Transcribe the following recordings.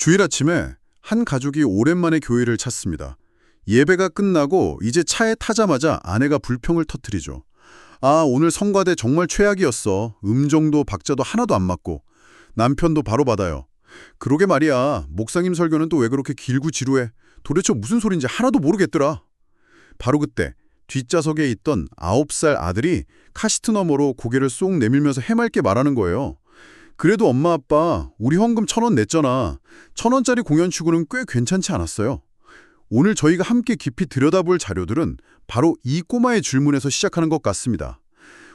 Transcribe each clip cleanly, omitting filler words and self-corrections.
주일 아침에 한 가족이 오랜만에 교회를 찾습니다. 예배가 끝나고 이제 차에 타자마자 아내가 불평을 터뜨리죠. 아, 오늘 성가대 정말 최악이었어. 음정도 박자도 하나도 안 맞고. 남편도 바로 받아요. 그러게 말이야. 목사님 설교는 또 왜 그렇게 길고 지루해. 도대체 무슨 소린지 하나도 모르겠더라. 바로 그때 뒷좌석에 있던 9살 아들이 카시트 너머로 고개를 쏙 내밀면서 해맑게 말하는 거예요. 그래도 엄마 아빠 우리 헌금 1,000원 냈잖아. 1,000원짜리 공연 치고는 꽤 괜찮지 않았어요. 오늘 저희가 함께 깊이 들여다볼 자료들은 바로 이 꼬마의 질문에서 시작하는 것 같습니다.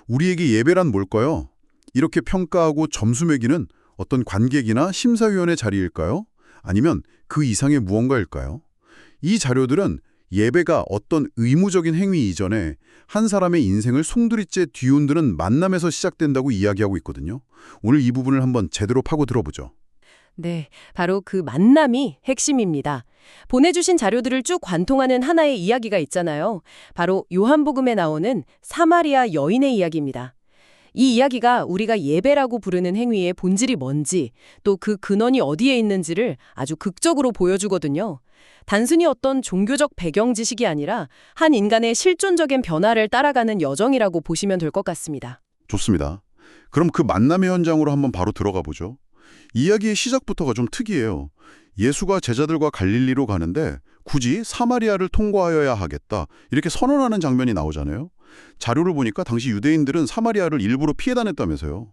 우리에게 예배란 뭘까요? 이렇게 평가하고 점수 매기는 어떤 관객이나 심사위원의 자리일까요? 아니면 그 이상의 무언가일까요? 이 자료들은 예배가 어떤 의무적인 행위 이전에 한 사람의 인생을 송두리째 뒤흔드는 만남에서 시작된다고 이야기하고 있거든요. 오늘 이 부분을 한번 제대로 파고 들어보죠. 네, 바로 그 만남이 핵심입니다. 보내주신 자료들을 쭉 관통하는 하나의 이야기가 있잖아요. 바로 요한복음에 나오는 사마리아 여인의 이야기입니다. 이 이야기가 우리가 예배라고 부르는 행위의 본질이 뭔지, 또 그 근원이 어디에 있는지를 아주 극적으로 보여주거든요. 단순히 어떤 종교적 배경 지식이 아니라 한 인간의 실존적인 변화를 따라가는 여정이라고 보시면 될 것 같습니다. 좋습니다. 그럼 그 만남의 현장으로 한번 바로 들어가 보죠. 이야기의 시작부터가 좀 특이해요. 예수가 제자들과 갈릴리로 가는데 굳이 사마리아를 통과하여야 하겠다. 이렇게 선언하는 장면이 나오잖아요. 자료를 보니까 당시 유대인들은 사마리아를 일부러 피해 다녔다면서요.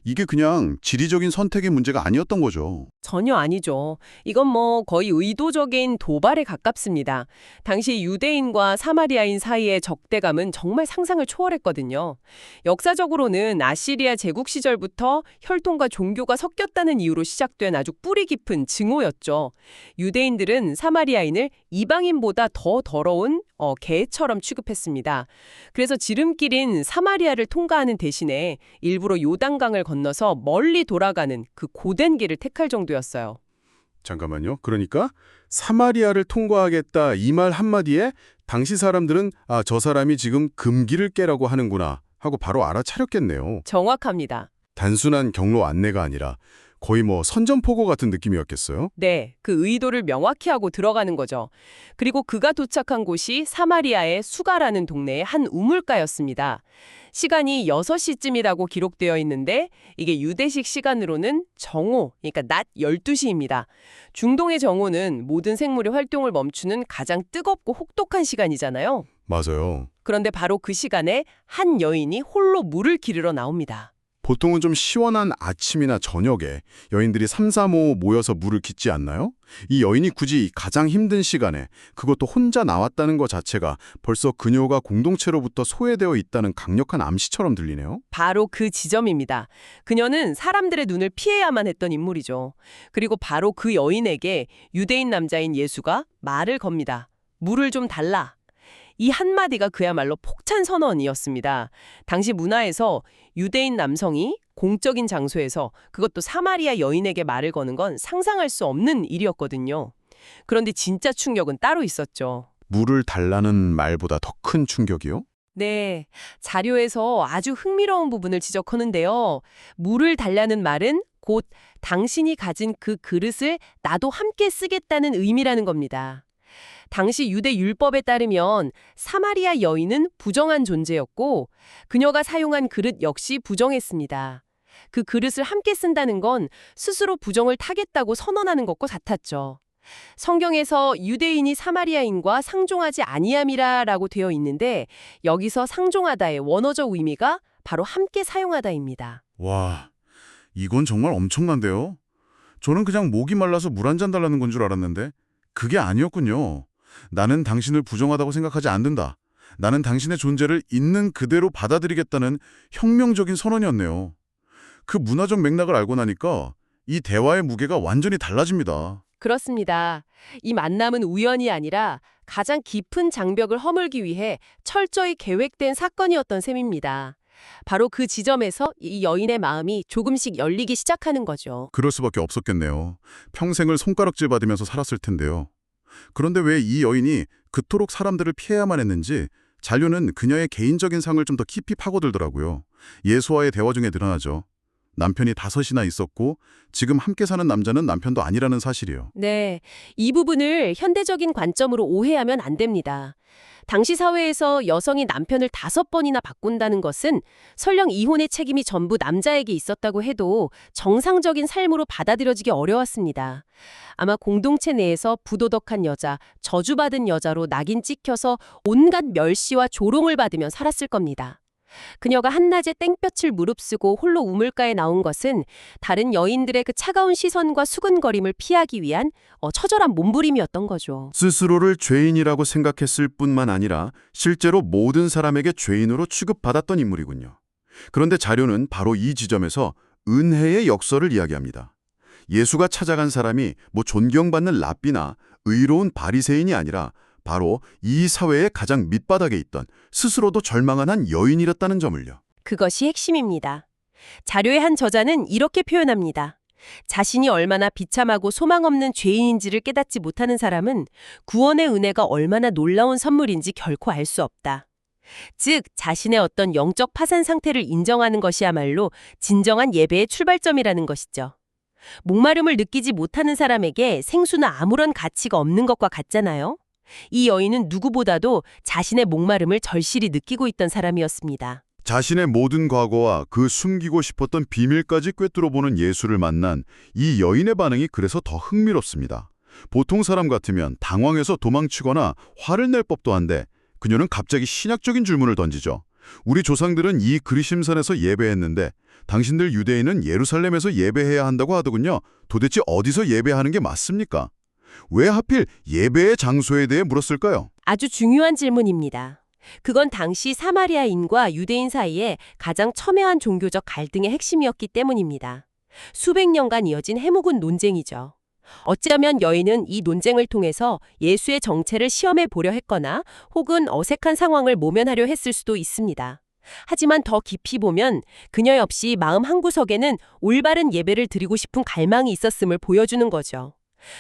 이게 그냥 지리적인 선택의 문제가 아니었던 거죠. 전혀 아니죠. 이건 거의 의도적인 도발에 가깝습니다. 당시 유대인과 사마리아인 사이의 적대감은 정말 상상을 초월했거든요. 역사적으로는 아시리아 제국 시절부터 혈통과 종교가 섞였다는 이유로 시작된 아주 뿌리 깊은 증오였죠. 유대인들은 사마리아인을 이방인보다 더 더러운 개처럼 취급했습니다. 그래서 지름길인 사마리아를 통과하는 대신에 일부러 요단강을 건너서 멀리 돌아가는 그 고된 길을 택할 정도였어요. 잠깐만요. 그러니까 사마리아를 통과하겠다 이 말 한마디에 당시 사람들은 아, 저 사람이 지금 금기를 깨라고 하는구나 하고 바로 알아차렸겠네요. 정확합니다. 단순한 경로 안내가 아니라 거의 선전포고 같은 느낌이었겠어요? 네, 그 의도를 명확히 하고 들어가는 거죠. 그리고 그가 도착한 곳이 사마리아의 수가라는 동네의 한 우물가였습니다. 시간이 6시쯤이라고 기록되어 있는데 이게 유대식 시간으로는 정오, 그러니까 낮 12시입니다. 중동의 정오는 모든 생물의 활동을 멈추는 가장 뜨겁고 혹독한 시간이잖아요. 맞아요. 그런데 바로 그 시간에 한 여인이 홀로 물을 기르러 나옵니다. 보통은 좀 시원한 아침이나 저녁에 여인들이 3, 4, 5 모여서 물을 깃지 않나요? 이 여인이 굳이 가장 힘든 시간에 그것도 혼자 나왔다는 것 자체가 벌써 그녀가 공동체로부터 소외되어 있다는 강력한 암시처럼 들리네요. 바로 그 지점입니다. 그녀는 사람들의 눈을 피해야만 했던 인물이죠. 그리고 바로 그 여인에게 유대인 남자인 예수가 말을 겁니다. 물을 좀 달라. 이 한마디가 그야말로 폭찬 선언이었습니다. 당시 문화에서 유대인 남성이 공적인 장소에서 그것도 사마리아 여인에게 말을 거는 건 상상할 수 없는 일이었거든요. 그런데 진짜 충격은 따로 있었죠. 물을 달라는 말보다 더 큰 충격이요? 네, 자료에서 아주 흥미로운 부분을 지적하는데요. 물을 달라는 말은 곧 당신이 가진 그 그릇을 나도 함께 쓰겠다는 의미라는 겁니다. 당시 유대 율법에 따르면 사마리아 여인은 부정한 존재였고 그녀가 사용한 그릇 역시 부정했습니다. 그 그릇을 함께 쓴다는 건 스스로 부정을 타겠다고 선언하는 것과 같았죠. 성경에서 유대인이 사마리아인과 상종하지 아니함이라라고 되어 있는데 여기서 상종하다의 원어적 의미가 바로 함께 사용하다입니다. 와, 이건 정말 엄청난데요? 저는 그냥 목이 말라서 물 한 잔 달라는 건 줄 알았는데 그게 아니었군요. 나는 당신을 부정하다고 생각하지 않는다. 나는 당신의 존재를 있는 그대로 받아들이겠다는 혁명적인 선언이었네요. 그 문화적 맥락을 알고 나니까 이 대화의 무게가 완전히 달라집니다. 그렇습니다. 이 만남은 우연이 아니라 가장 깊은 장벽을 허물기 위해 철저히 계획된 사건이었던 셈입니다. 바로 그 지점에서 이 여인의 마음이 조금씩 열리기 시작하는 거죠. 그럴 수밖에 없었겠네요. 평생을 손가락질 받으면서 살았을 텐데요. 그런데 왜 이 여인이 그토록 사람들을 피해야만 했는지 잔류는 그녀의 개인적인 상을 좀 더 깊이 파고들더라고요. 예수와의 대화 중에 드러나죠. 남편이 5이나 있었고 지금 함께 사는 남자는 남편도 아니라는 사실이요. 네, 이 부분을 현대적인 관점으로 오해하면 안 됩니다. 당시 사회에서 여성이 남편을 5번이나 바꾼다는 것은 설령 이혼의 책임이 전부 남자에게 있었다고 해도 정상적인 삶으로 받아들여지기 어려웠습니다. 아마 공동체 내에서 부도덕한 여자, 저주받은 여자로 낙인 찍혀서 온갖 멸시와 조롱을 받으며 살았을 겁니다. 그녀가 한낮에 땡볕을 무릅쓰고 홀로 우물가에 나온 것은 다른 여인들의 그 차가운 시선과 수근거림을 피하기 위한 처절한 몸부림이었던 거죠. 스스로를 죄인이라고 생각했을 뿐만 아니라 실제로 모든 사람에게 죄인으로 취급받았던 인물이군요. 그런데 자료는 바로 이 지점에서 은혜의 역설을 이야기합니다. 예수가 찾아간 사람이 존경받는 랍비나 의로운 바리새인이 아니라 바로 이 사회의 가장 밑바닥에 있던 스스로도 절망한 한 여인이었다는 점을요. 그것이 핵심입니다. 자료의 한 저자는 이렇게 표현합니다. 자신이 얼마나 비참하고 소망 없는 죄인인지를 깨닫지 못하는 사람은 구원의 은혜가 얼마나 놀라운 선물인지 결코 알 수 없다. 즉, 자신의 어떤 영적 파산 상태를 인정하는 것이야말로 진정한 예배의 출발점이라는 것이죠. 목마름을 느끼지 못하는 사람에게 생수는 아무런 가치가 없는 것과 같잖아요. 이 여인은 누구보다도 자신의 목마름을 절실히 느끼고 있던 사람이었습니다. 자신의 모든 과거와 그 숨기고 싶었던 비밀까지 꿰뚫어보는 예수를 만난 이 여인의 반응이 그래서 더 흥미롭습니다. 보통 사람 같으면 당황해서 도망치거나 화를 낼 법도 한데 그녀는 갑자기 신학적인 질문을 던지죠. 우리 조상들은 이 그리심산에서 예배했는데 당신들 유대인은 예루살렘에서 예배해야 한다고 하더군요. 도대체 어디서 예배하는 게 맞습니까? 왜 하필 예배의 장소에 대해 물었을까요? 아주 중요한 질문입니다. 그건 당시 사마리아인과 유대인 사이에 가장 첨예한 종교적 갈등의 핵심이었기 때문입니다. 수백 년간 이어진 해묵은 논쟁이죠. 어쩌면 여인은 이 논쟁을 통해서 예수의 정체를 시험해 보려 했거나 혹은 어색한 상황을 모면하려 했을 수도 있습니다. 하지만 더 깊이 보면 그녀 역시 마음 한구석에는 올바른 예배를 드리고 싶은 갈망이 있었음을 보여주는 거죠.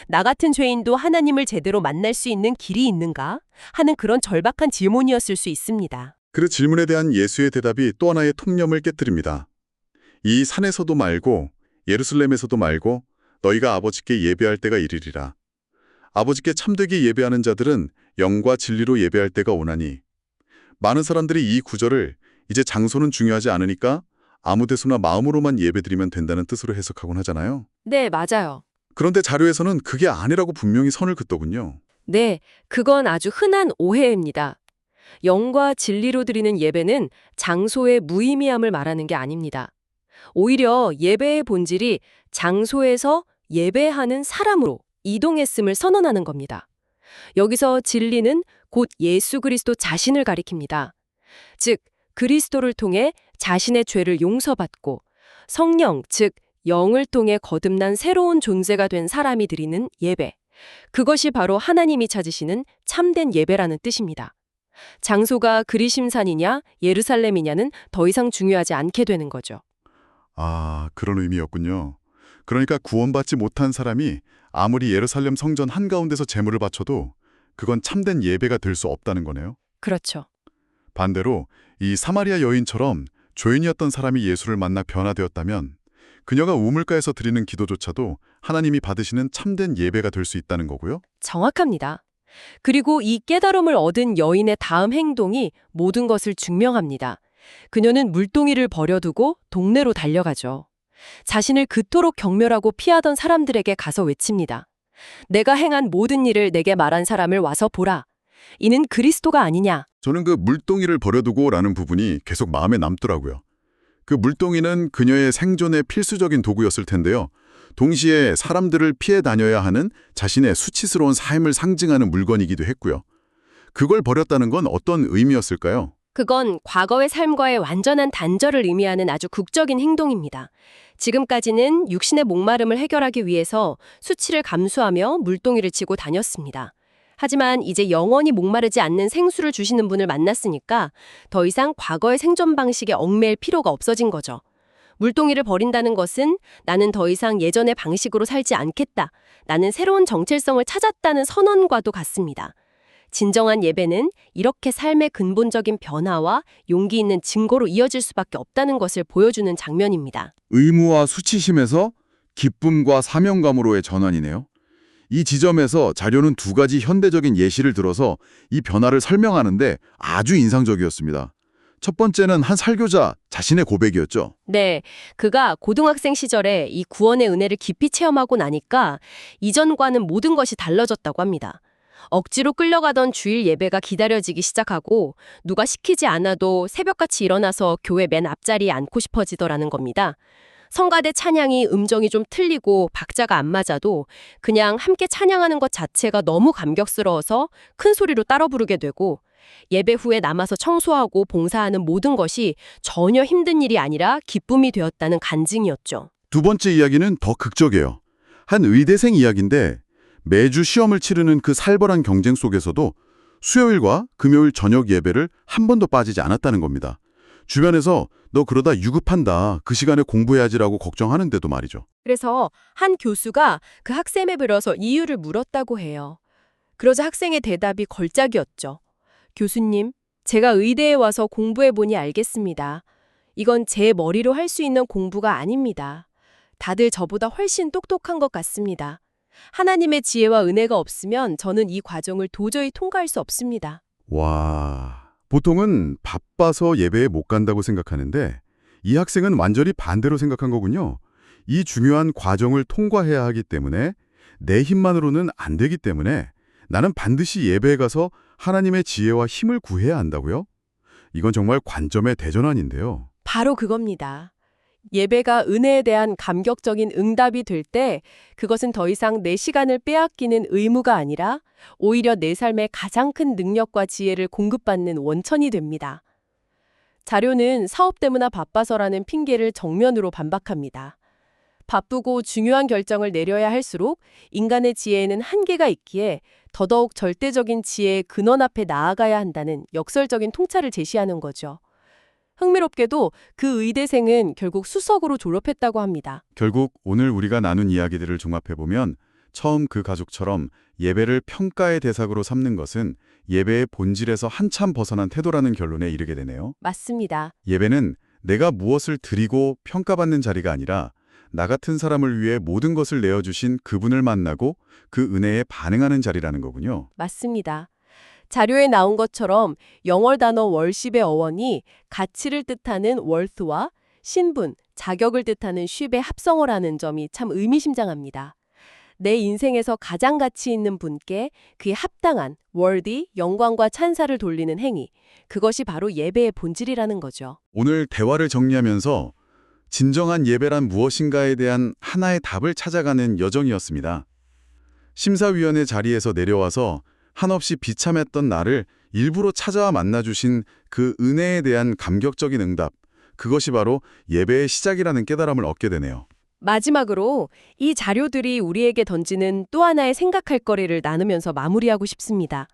나 같은 죄인도 하나님을 제대로 만날 수 있는 길이 있는가? 하는 그런 절박한 질문이었을 수 있습니다. 그 질문에 대한 예수의 대답이 또 하나의 통념을 깨뜨립니다. 이 산에서도 말고 예루살렘에서도 말고 너희가 아버지께 예배할 때가 이르리라. 아버지께 참되게 예배하는 자들은 영과 진리로 예배할 때가 오나니. 많은 사람들이 이 구절을 이제 장소는 중요하지 않으니까 아무 데서나 마음으로만 예배드리면 된다는 뜻으로 해석하곤 하잖아요. 네, 맞아요. 그런데 자료에서는 그게 아니라고 분명히 선을 긋더군요. 네, 그건 아주 흔한 오해입니다. 영과 진리로 드리는 예배는 장소의 무의미함을 말하는 게 아닙니다. 오히려 예배의 본질이 장소에서 예배하는 사람으로 이동했음을 선언하는 겁니다. 여기서 진리는 곧 예수 그리스도 자신을 가리킵니다. 즉, 그리스도를 통해 자신의 죄를 용서받고 성령, 즉 영을 통해 거듭난 새로운 존재가 된 사람이 드리는 예배. 그것이 바로 하나님이 찾으시는 참된 예배라는 뜻입니다. 장소가 그리심산이냐 예루살렘이냐는 더 이상 중요하지 않게 되는 거죠. 아, 그런 의미였군요. 그러니까 구원받지 못한 사람이 아무리 예루살렘 성전 한가운데서 제물을 바쳐도 그건 참된 예배가 될 수 없다는 거네요. 그렇죠. 반대로 이 사마리아 여인처럼 죄인이었던 사람이 예수를 만나 변화되었다면 그녀가 우물가에서 드리는 기도조차도 하나님이 받으시는 참된 예배가 될 수 있다는 거고요. 정확합니다. 그리고 이 깨달음을 얻은 여인의 다음 행동이 모든 것을 증명합니다. 그녀는 물동이를 버려두고 동네로 달려가죠. 자신을 그토록 경멸하고 피하던 사람들에게 가서 외칩니다. 내가 행한 모든 일을 내게 말한 사람을 와서 보라. 이는 그리스도가 아니냐. 저는 그 물동이를 버려두고 라는 부분이 계속 마음에 남더라고요. 그 물동이는 그녀의 생존의 필수적인 도구였을 텐데요. 동시에 사람들을 피해 다녀야 하는 자신의 수치스러운 삶을 상징하는 물건이기도 했고요. 그걸 버렸다는 건 어떤 의미였을까요? 그건 과거의 삶과의 완전한 단절을 의미하는 아주 극적인 행동입니다. 지금까지는 육신의 목마름을 해결하기 위해서 수치를 감수하며 물동이를 치고 다녔습니다. 하지만 이제 영원히 목마르지 않는 생수를 주시는 분을 만났으니까 더 이상 과거의 생존 방식에 얽매일 필요가 없어진 거죠. 물동이를 버린다는 것은 나는 더 이상 예전의 방식으로 살지 않겠다. 나는 새로운 정체성을 찾았다는 선언과도 같습니다. 진정한 예배는 이렇게 삶의 근본적인 변화와 용기 있는 증거로 이어질 수밖에 없다는 것을 보여주는 장면입니다. 의무와 수치심에서 기쁨과 사명감으로의 전환이네요. 이 지점에서 자료는 두 가지 현대적인 예시를 들어서 이 변화를 설명하는데 아주 인상적이었습니다. 첫 번째는 한 설교자 자신의 고백이었죠. 네, 그가 고등학생 시절에 이 구원의 은혜를 깊이 체험하고 나니까 이전과는 모든 것이 달라졌다고 합니다. 억지로 끌려가던 주일 예배가 기다려지기 시작하고 누가 시키지 않아도 새벽같이 일어나서 교회 맨 앞자리에 앉고 싶어지더라는 겁니다. 성가대 찬양이 음정이 좀 틀리고 박자가 안 맞아도 그냥 함께 찬양하는 것 자체가 너무 감격스러워서 큰 소리로 따라 부르게 되고 예배 후에 남아서 청소하고 봉사하는 모든 것이 전혀 힘든 일이 아니라 기쁨이 되었다는 간증이었죠. 두 번째 이야기는 더 극적이에요. 한 의대생 이야기인데 매주 시험을 치르는 그 살벌한 경쟁 속에서도 수요일과 금요일 저녁 예배를 한 번도 빠지지 않았다는 겁니다. 주변에서 너 그러다 유급한다, 그 시간에 공부해야지라고 걱정하는데도 말이죠. 그래서 한 교수가 그 학생에 불러서 이유를 물었다고 해요. 그러자 학생의 대답이 걸작이었죠. 교수님, 제가 의대에 와서 공부해보니 알겠습니다. 이건 제 머리로 할 수 있는 공부가 아닙니다. 다들 저보다 훨씬 똑똑한 것 같습니다. 하나님의 지혜와 은혜가 없으면 저는 이 과정을 도저히 통과할 수 없습니다. 와, 보통은 바빠서 예배에 못 간다고 생각하는데 이 학생은 완전히 반대로 생각한 거군요. 이 중요한 과정을 통과해야 하기 때문에 내 힘만으로는 안 되기 때문에 나는 반드시 예배에 가서 하나님의 지혜와 힘을 구해야 한다고요? 이건 정말 관점의 대전환인데요. 바로 그겁니다. 예배가 은혜에 대한 감격적인 응답이 될 때 그것은 더 이상 내 시간을 빼앗기는 의무가 아니라 오히려 내 삶의 가장 큰 능력과 지혜를 공급받는 원천이 됩니다. 자료는 사업 때문에 바빠서라는 핑계를 정면으로 반박합니다. 바쁘고 중요한 결정을 내려야 할수록 인간의 지혜에는 한계가 있기에 더더욱 절대적인 지혜의 근원 앞에 나아가야 한다는 역설적인 통찰을 제시하는 거죠. 흥미롭게도 그 의대생은 결국 수석으로 졸업했다고 합니다. 결국 오늘 우리가 나눈 이야기들을 종합해보면 처음 그 가족처럼 예배를 평가의 대상으로 삼는 것은 예배의 본질에서 한참 벗어난 태도라는 결론에 이르게 되네요. 맞습니다. 예배는 내가 무엇을 드리고 평가받는 자리가 아니라 나 같은 사람을 위해 모든 것을 내어주신 그분을 만나고 그 은혜에 반응하는 자리라는 거군요. 맞습니다. 자료에 나온 것처럼 영어 단어 월십의 어원이 가치를 뜻하는 worth와 신분, 자격을 뜻하는 ship의 합성어라는 점이 참 의미심장합니다. 내 인생에서 가장 가치 있는 분께 그에 합당한 worthy, 영광과 찬사를 돌리는 행위, 그것이 바로 예배의 본질이라는 거죠. 오늘 대화를 정리하면서 진정한 예배란 무엇인가에 대한 하나의 답을 찾아가는 여정이었습니다. 심사위원회 자리에서 내려와서 한없이 비참했던 나를 일부러 찾아와 만나주신 그 은혜에 대한 감격적인 응답, 그것이 바로 예배의 시작이라는 깨달음을 얻게 되네요. 마지막으로 이 자료들이 우리에게 던지는 또 하나의 생각할 거리를 나누면서 마무리하고 싶습니다.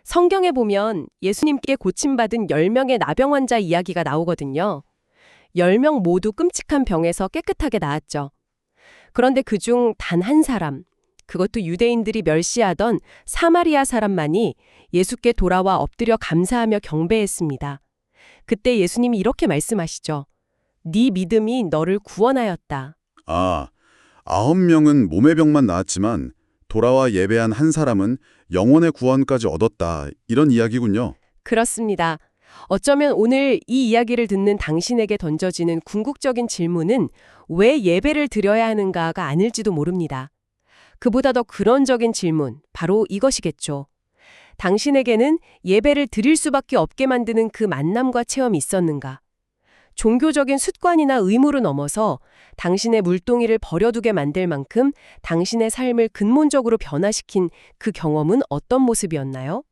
성경에 보면 예수님께 고침받은 10명의 나병 환자 이야기가 나오거든요. 10명 모두 끔찍한 병에서 깨끗하게 나았죠. 그런데 그중 단 한 사람, 그것도 유대인들이 멸시하던 사마리아 사람만이 예수께 돌아와 엎드려 감사하며 경배했습니다. 그때 예수님이 이렇게 말씀하시죠. 네 믿음이 너를 구원하였다. 9명은 몸의 병만 나았지만 돌아와 예배한 한 사람은 영혼의 구원까지 얻었다. 이런 이야기군요. 그렇습니다. 어쩌면 오늘 이 이야기를 듣는 당신에게 던져지는 궁극적인 질문은 왜 예배를 드려야 하는가가 아닐지도 모릅니다. 그보다 더 근원적인 질문, 바로 이것이겠죠. 당신에게는 예배를 드릴 수밖에 없게 만드는 그 만남과 체험이 있었는가? 종교적인 습관이나 의무로 넘어서 당신의 물동이를 버려두게 만들 만큼 당신의 삶을 근본적으로 변화시킨 그 경험은 어떤 모습이었나요?